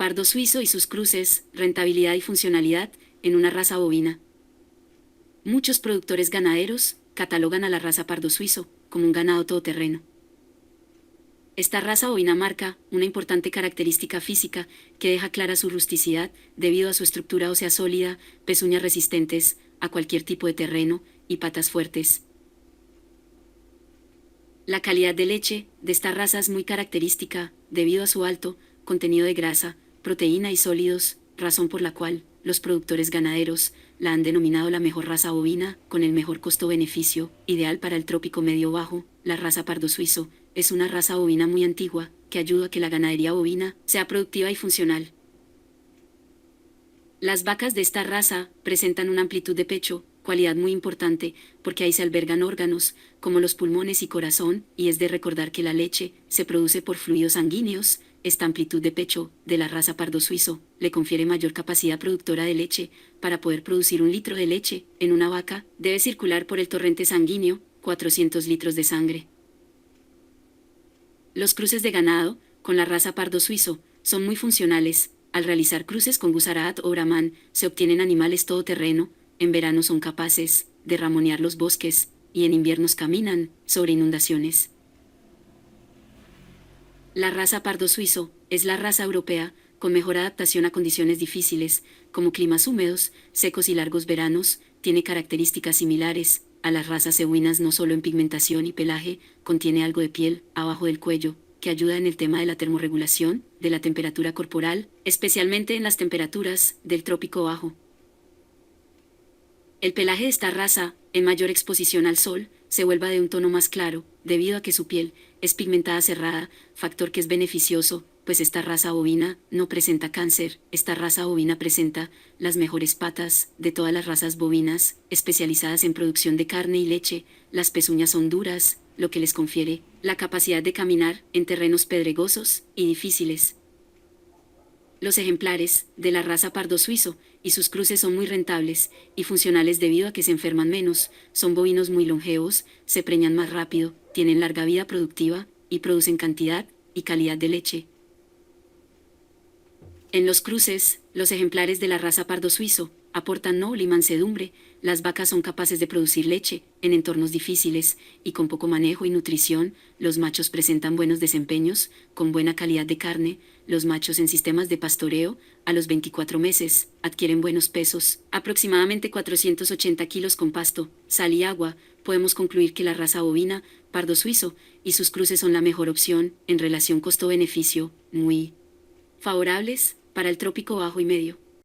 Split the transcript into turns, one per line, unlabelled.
Pardo suizo y sus cruces, rentabilidad y funcionalidad, en una raza bovina. Muchos productores ganaderos catalogan a la raza pardo suizo como un ganado todoterreno. Esta raza bovina marca una importante característica física que deja clara su rusticidad debido a su estructura ósea sólida, pezuñas resistentes a cualquier tipo de terreno y patas fuertes. La calidad de leche de esta raza es muy característica debido a su alto contenido de grasa, proteína y sólidos, razón por la cual los productores ganaderos la han denominado la mejor raza bovina con el mejor costo-beneficio, ideal para el trópico medio-bajo. La raza pardo suizo es una raza bovina muy antigua que ayuda a que la ganadería bovina sea productiva y funcional. Las vacas de esta raza presentan una amplitud de pecho, cualidad muy importante porque ahí se albergan órganos como los pulmones y corazón, y es de recordar que la leche se produce por fluidos sanguíneos. Esta amplitud de pecho de la raza pardo suizo le confiere mayor capacidad productora de leche. Para poder producir 1 litro de leche en una vaca debe circular por el torrente sanguíneo 400 litros de sangre. Los cruces de ganado con la raza pardo suizo son muy funcionales. Al realizar cruces con Guzarat o Brahman se obtienen animales todoterreno. En verano son capaces de ramonear los bosques y en inviernos caminan sobre inundaciones. La raza pardo suizo es la raza europea con mejor adaptación a condiciones difíciles, como climas húmedos, secos y largos veranos. Tiene características similares a las razas equinas no solo en pigmentación y pelaje, contiene algo de piel abajo del cuello, que ayuda en el tema de la termorregulación de la temperatura corporal, especialmente en las temperaturas del trópico bajo. El pelaje de esta raza, en mayor exposición al sol, se vuelve de un tono más claro, debido a que su piel es pigmentada cerrada, factor que es beneficioso, pues esta raza bovina no presenta cáncer. Esta raza bovina presenta las mejores patas de todas las razas bovinas, especializadas en producción de carne y leche. Las pezuñas son duras, lo que les confiere la capacidad de caminar en terrenos pedregosos y difíciles. Los ejemplares de la raza pardo suizo y sus cruces son muy rentables y funcionales debido a que se enferman menos, son bovinos muy longevos, se preñan más rápido, tienen larga vida productiva y producen cantidad y calidad de leche. En los cruces, los ejemplares de la raza pardo suizo aportan noble y mansedumbre. Las vacas son capaces de producir leche en entornos difíciles y con poco manejo y nutrición. Los machos presentan buenos desempeños, con buena calidad de carne. Los machos en sistemas de pastoreo, a los 24 meses, adquieren buenos pesos, aproximadamente 480 kilos con pasto, sal y agua. Podemos concluir que la raza bovina pardo suizo y sus cruces son la mejor opción en relación costo-beneficio, muy favorables para el trópico bajo y medio.